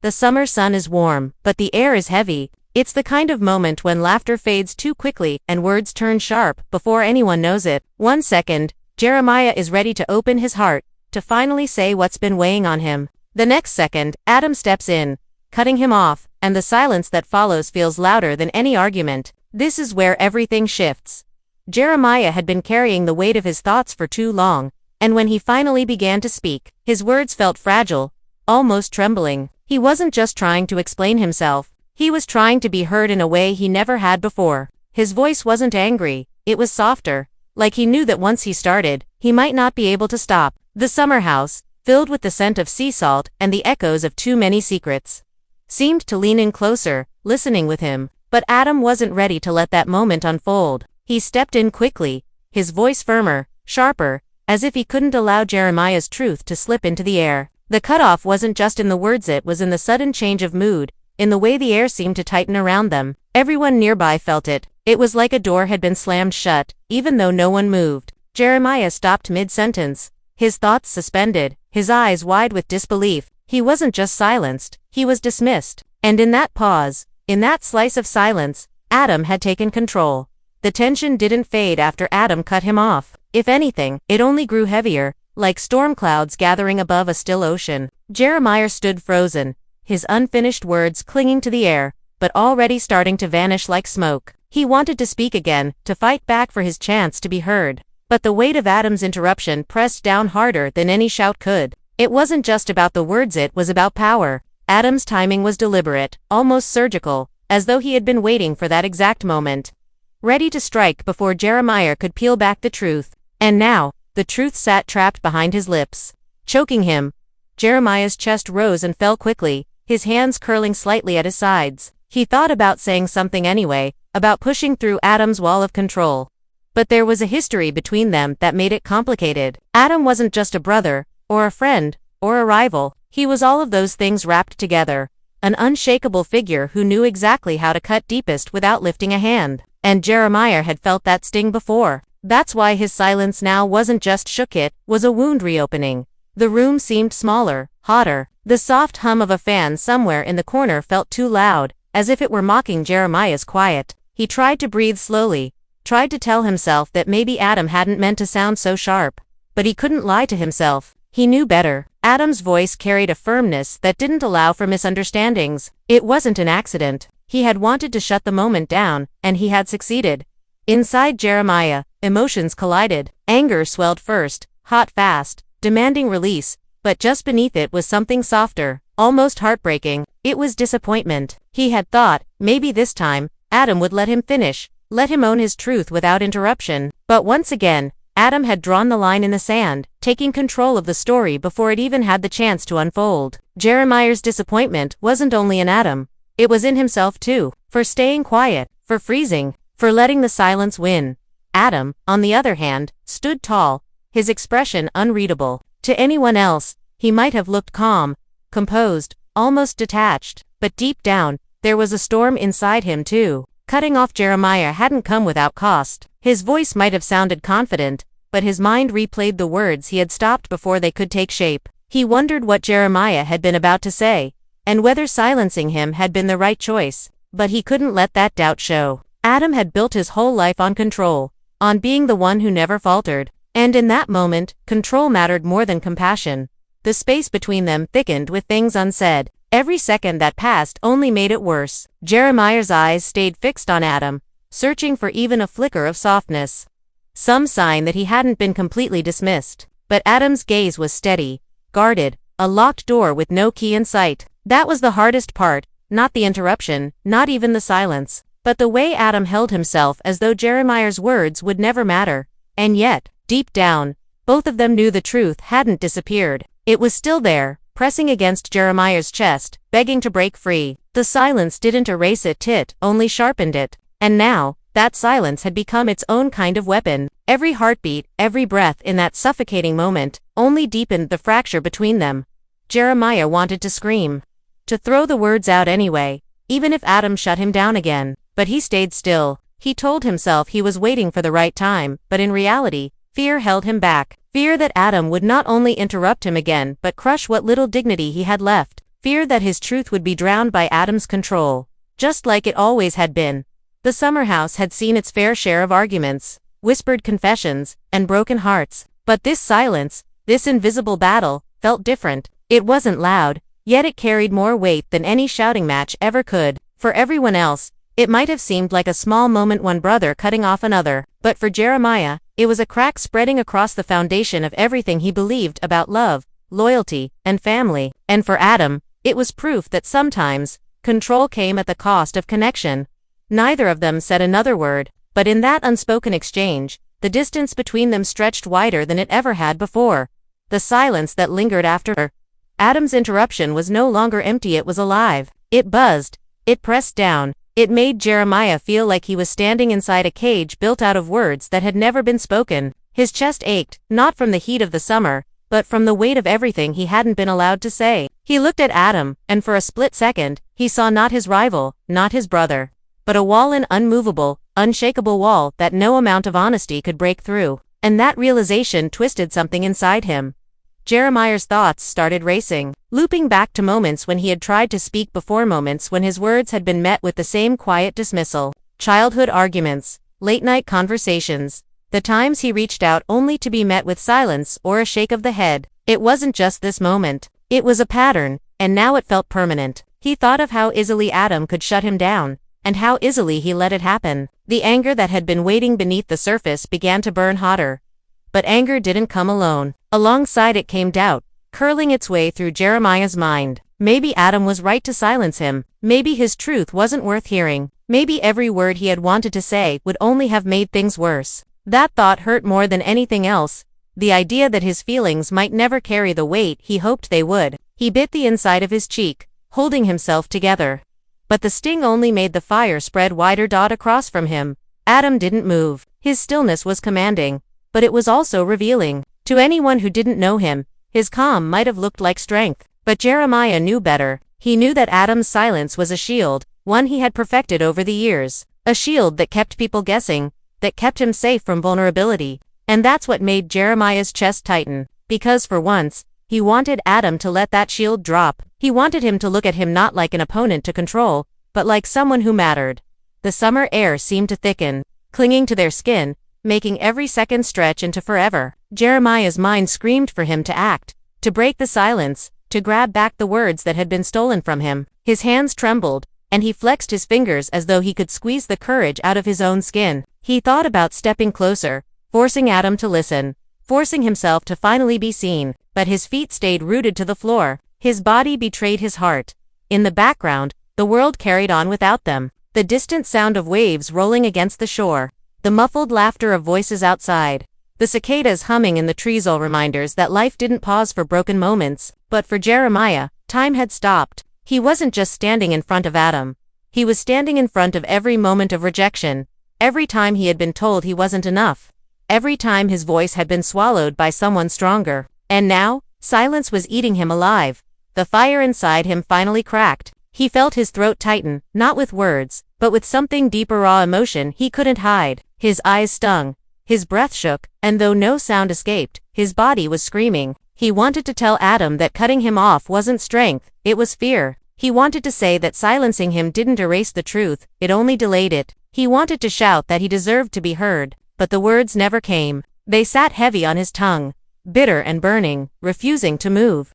The summer sun is warm, but the air is heavy. It's the kind of moment when laughter fades too quickly and words turn sharp before anyone knows it. 1 second, Jeremiah is ready to open his heart, to finally say what's been weighing on him. The next second, Adam steps in, cutting him off, and the silence that follows feels louder than any argument. This is where everything shifts. Jeremiah had been carrying the weight of his thoughts for too long, and when he finally began to speak, his words felt fragile, almost trembling. He wasn't just trying to explain himself, he was trying to be heard in a way he never had before. His voice wasn't angry, it was softer, like he knew that once he started, he might not be able to stop. The summer house, filled with the scent of sea salt and the echoes of too many secrets, seemed to lean in closer, listening with him. But Adam wasn't ready to let that moment unfold. He stepped in quickly, his voice firmer, sharper, as if he couldn't allow Jeremiah's truth to slip into the air. The cutoff wasn't just in the words, it was in the sudden change of mood, in the way the air seemed to tighten around them. Everyone nearby felt it. It was like a door had been slammed shut, even though no one moved. Jeremiah stopped mid-sentence, his thoughts suspended, his eyes wide with disbelief. He wasn't just silenced, he was dismissed. And in that pause, in that slice of silence, Adam had taken control. The tension didn't fade after Adam cut him off. If anything, it only grew heavier, like storm clouds gathering above a still ocean. Jeremiah stood frozen, his unfinished words clinging to the air, but already starting to vanish like smoke. He wanted to speak again, to fight back for his chance to be heard. But the weight of Adam's interruption pressed down harder than any shout could. It wasn't just about the words, it was about power. Adam's timing was deliberate, almost surgical, as though he had been waiting for that exact moment, ready to strike before Jeremiah could peel back the truth. And now, the truth sat trapped behind his lips, choking him. Jeremiah's chest rose and fell quickly, his hands curling slightly at his sides. He thought about saying something anyway, about pushing through Adam's wall of control. But there was a history between them that made it complicated. Adam wasn't just a brother, or a friend, or a rival. He was all of those things wrapped together. An unshakable figure who knew exactly how to cut deepest without lifting a hand. And Jeremiah had felt that sting before. That's why his silence now wasn't just shook, it was a wound reopening. The room seemed smaller, hotter. The soft hum of a fan somewhere in the corner felt too loud, as if it were mocking Jeremiah's quiet. He tried to breathe slowly, tried to tell himself that maybe Adam hadn't meant to sound so sharp. But he couldn't lie to himself. He knew better. Adam's voice carried a firmness that didn't allow for misunderstandings. It wasn't an accident. He had wanted to shut the moment down, and he had succeeded. Inside Jeremiah, emotions collided. Anger swelled first, hot fast, demanding release, but just beneath it was something softer, almost heartbreaking. It was disappointment. He had thought, maybe this time, Adam would let him finish, let him own his truth without interruption. But once again, Adam had drawn the line in the sand, taking control of the story before it even had the chance to unfold. Jeremiah's disappointment wasn't only in Adam. It was in himself too, for staying quiet, for freezing, for letting the silence win. Adam, on the other hand, stood tall, his expression unreadable. To anyone else, he might have looked calm, composed, almost detached, but deep down, there was a storm inside him too. Cutting off Jeremiah hadn't come without cost. His voice might have sounded confident, but his mind replayed the words he had stopped before they could take shape. He wondered what Jeremiah had been about to say, and whether silencing him had been the right choice, but he couldn't let that doubt show. Adam had built his whole life on control, on being the one who never faltered, and in that moment, control mattered more than compassion. The space between them thickened with things unsaid. Every second that passed only made it worse. Jeremiah's eyes stayed fixed on Adam, searching for even a flicker of softness, some sign that he hadn't been completely dismissed. But Adam's gaze was steady, guarded, a locked door with no key in sight. That was the hardest part, not the interruption, not even the silence, but the way Adam held himself as though Jeremiah's words would never matter. And yet, deep down, both of them knew the truth hadn't disappeared. It was still there, pressing against Jeremiah's chest, begging to break free. The silence didn't erase it, only sharpened it. And now, that silence had become its own kind of weapon. Every heartbeat, every breath in that suffocating moment, only deepened the fracture between them. Jeremiah wanted to scream, to throw the words out anyway, even if Adam shut him down again. But he stayed still. He told himself he was waiting for the right time, but in reality, fear held him back. Fear that Adam would not only interrupt him again but crush what little dignity he had left. Fear that his truth would be drowned by Adam's control. Just like it always had been. The summer house had seen its fair share of arguments, whispered confessions, and broken hearts. But this silence, this invisible battle, felt different. It wasn't loud, yet it carried more weight than any shouting match ever could. For everyone else, it might have seemed like a small moment, one brother cutting off another. But for Jeremiah, it was a crack spreading across the foundation of everything he believed about love, loyalty, and family. And for Adam, it was proof that sometimes, control came at the cost of connection. Neither of them said another word, but in that unspoken exchange, the distance between them stretched wider than it ever had before. The silence that lingered after Adam's interruption was no longer empty, it was alive. It buzzed. It pressed down. It made Jeremiah feel like he was standing inside a cage built out of words that had never been spoken. His chest ached, not from the heat of the summer, but from the weight of everything he hadn't been allowed to say. He looked at Adam, and for a split second, he saw not his rival, not his brother, but a wall, an unmovable, unshakable wall that no amount of honesty could break through. And that realization twisted something inside him. Jeremiah's thoughts started racing, looping back to moments when he had tried to speak before, moments when his words had been met with the same quiet dismissal. Childhood arguments, late-night conversations, the times he reached out only to be met with silence or a shake of the head. It wasn't just this moment. It was a pattern, and now it felt permanent. He thought of how easily Adam could shut him down, and how easily he let it happen. The anger that had been waiting beneath the surface began to burn hotter. But anger didn't come alone. Alongside it came doubt, curling its way through Jeremiah's mind. Maybe Adam was right to silence him. Maybe his truth wasn't worth hearing. Maybe every word he had wanted to say would only have made things worse. That thought hurt more than anything else. The idea that his feelings might never carry the weight he hoped they would. He bit the inside of his cheek, holding himself together. But the sting only made the fire spread wider. Across from him, Adam didn't move. His stillness was commanding, but it was also revealing. To anyone who didn't know him, his calm might have looked like strength. But Jeremiah knew better. He knew that Adam's silence was a shield, one he had perfected over the years. A shield that kept people guessing, that kept him safe from vulnerability. And that's what made Jeremiah's chest tighten. Because for once, he wanted Adam to let that shield drop. He wanted him to look at him not like an opponent to control, but like someone who mattered. The summer air seemed to thicken, clinging to their skin, making every second stretch into forever. Jeremiah's mind screamed for him to act, to break the silence, to grab back the words that had been stolen from him. His hands trembled, and he flexed his fingers as though he could squeeze the courage out of his own skin. He thought about stepping closer, forcing Adam to listen, forcing himself to finally be seen, but his feet stayed rooted to the floor. His body betrayed his heart. In the background, the world carried on without them. The distant sound of waves rolling against the shore, the muffled laughter of voices outside, the cicadas humming in the trees, all reminders that life didn't pause for broken moments. But for Jeremiah, time had stopped. He wasn't just standing in front of Adam. He was standing in front of every moment of rejection, every time he had been told he wasn't enough, every time his voice had been swallowed by someone stronger. And now, silence was eating him alive. The fire inside him finally cracked. He felt his throat tighten, not with words, but with something deeper, raw emotion he couldn't hide. His eyes stung, his breath shook, and though no sound escaped, his body was screaming. He wanted to tell Adam that cutting him off wasn't strength, it was fear. He wanted to say that silencing him didn't erase the truth, it only delayed it. He wanted to shout that he deserved to be heard, but the words never came. They sat heavy on his tongue, bitter and burning, refusing to move.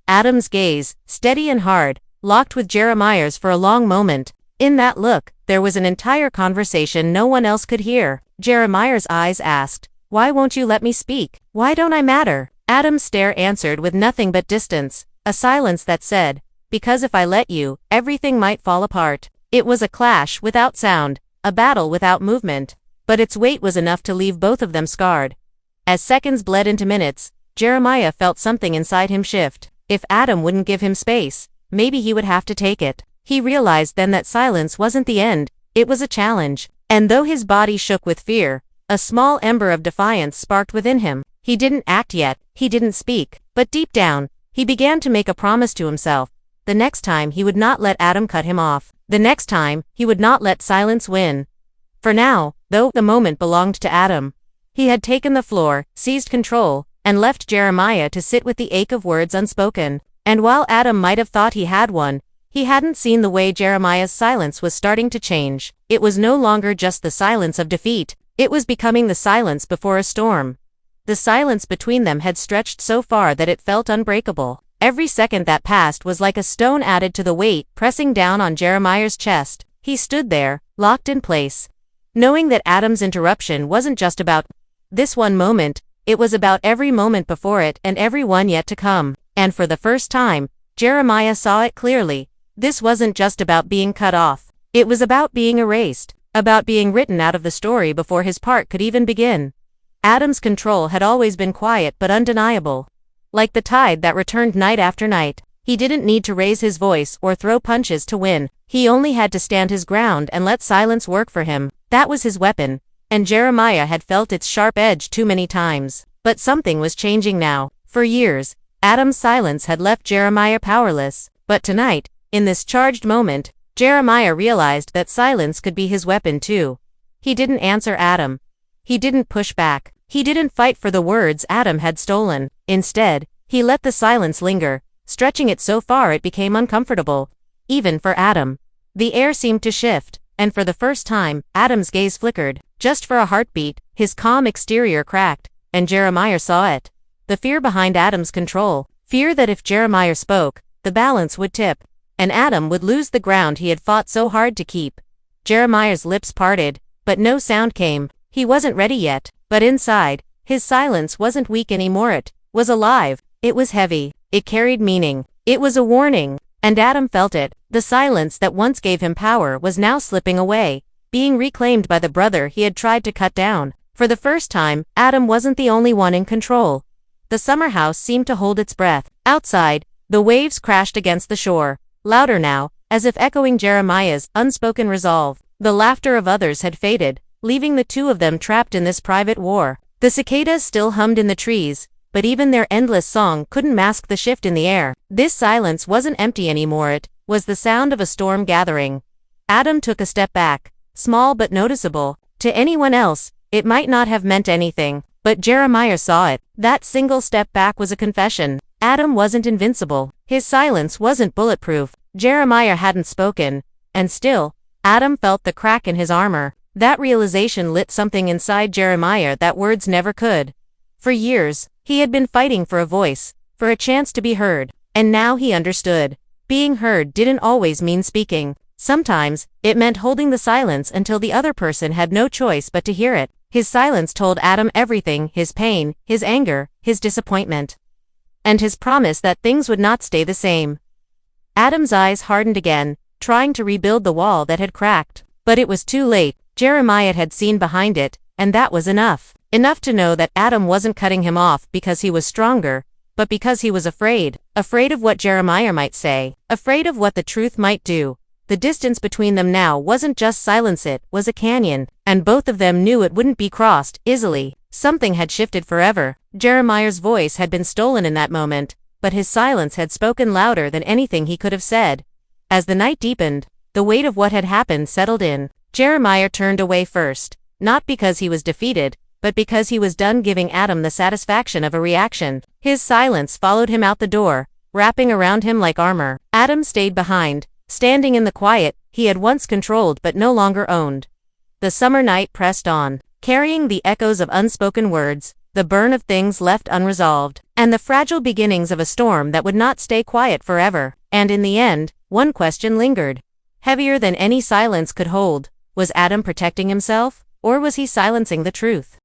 Adam's gaze, steady and hard, locked with Jeremiah's for a long moment. In that look, there was an entire conversation no one else could hear. Jeremiah's eyes asked, "Why won't you let me speak? Why don't I matter?" Adam's stare answered with nothing but distance, a silence that said, "Because if I let you, everything might fall apart." It was a clash without sound, a battle without movement, but its weight was enough to leave both of them scarred. As seconds bled into minutes, Jeremiah felt something inside him shift. If Adam wouldn't give him space, maybe he would have to take it. He realized then that silence wasn't the end, it was a challenge. And though his body shook with fear, a small ember of defiance sparked within him. He didn't act yet, he didn't speak, but deep down, he began to make a promise to himself. The next time he would not let Adam cut him off. The next time, he would not let silence win. For now, though the moment belonged to Adam, he had taken the floor, seized control, and left Jeremiah to sit with the ache of words unspoken. And while Adam might have thought he had one, he hadn't seen the way Jeremiah's silence was starting to change. It was no longer just the silence of defeat, it was becoming the silence before a storm. The silence between them had stretched so far that it felt unbreakable. Every second that passed was like a stone added to the weight pressing down on Jeremiah's chest. He stood there, locked in place, knowing that Adam's interruption wasn't just about this one moment, it was about every moment before it and every one yet to come. And for the first time, Jeremiah saw it clearly. This wasn't just about being cut off. It was about being erased, about being written out of the story before his part could even begin. Adam's control had always been quiet but undeniable. Like the tide that returned night after night, he didn't need to raise his voice or throw punches to win. He only had to stand his ground and let silence work for him. That was his weapon, and Jeremiah had felt its sharp edge too many times. But something was changing now. For years, Adam's silence had left Jeremiah powerless. But tonight, in this charged moment, Jeremiah realized that silence could be his weapon too. He didn't answer Adam. He didn't push back. He didn't fight for the words Adam had stolen. Instead, he let the silence linger, stretching it so far it became uncomfortable. Even for Adam. The air seemed to shift, and for the first time, Adam's gaze flickered. Just for a heartbeat, his calm exterior cracked, and Jeremiah saw it. The fear behind Adam's control. Fear that if Jeremiah spoke, the balance would tip, and Adam would lose the ground he had fought so hard to keep. Jeremiah's lips parted, but no sound came. He wasn't ready yet, but inside, his silence wasn't weak anymore. It was alive. It was heavy. It carried meaning. It was a warning, and Adam felt it. The silence that once gave him power was now slipping away, being reclaimed by the brother he had tried to cut down. For the first time, Adam wasn't the only one in control. The summer house seemed to hold its breath. Outside, the waves crashed against the shore, louder now, as if echoing Jeremiah's unspoken resolve. The laughter of others had faded, leaving the two of them trapped in this private war. The cicadas still hummed in the trees, but even their endless song couldn't mask the shift in the air. This silence wasn't empty anymore, it was the sound of a storm gathering. Adam took a step back, small but noticeable. To anyone else, it might not have meant anything, but Jeremiah saw it. That single step back was a confession. Adam wasn't invincible. His silence wasn't bulletproof. Jeremiah hadn't spoken, and still, Adam felt the crack in his armor. That realization lit something inside Jeremiah that words never could. For years, he had been fighting for a voice, for a chance to be heard, and now he understood. Being heard didn't always mean speaking. Sometimes, it meant holding the silence until the other person had no choice but to hear it. His silence told Adam everything: his pain, his anger, his disappointment, and his promise that things would not stay the same. Adam's eyes hardened again, trying to rebuild the wall that had cracked. But it was too late. Jeremiah had seen behind it, and that was enough. Enough to know that Adam wasn't cutting him off because he was stronger, but because he was afraid. Afraid of what Jeremiah might say. Afraid of what the truth might do. The distance between them now wasn't just silence, it was a canyon, and both of them knew it wouldn't be crossed easily. Something had shifted forever. Jeremiah's voice had been stolen in that moment, but his silence had spoken louder than anything he could have said. As the night deepened, the weight of what had happened settled in. Jeremiah turned away first, not because he was defeated, but because he was done giving Adam the satisfaction of a reaction. His silence followed him out the door, wrapping around him like armor. Adam stayed behind, standing in the quiet he had once controlled but no longer owned. The summer night pressed on, carrying the echoes of unspoken words, the burn of things left unresolved, and the fragile beginnings of a storm that would not stay quiet forever. And in the end, one question lingered, heavier than any silence could hold. Was Adam protecting himself, or was he silencing the truth?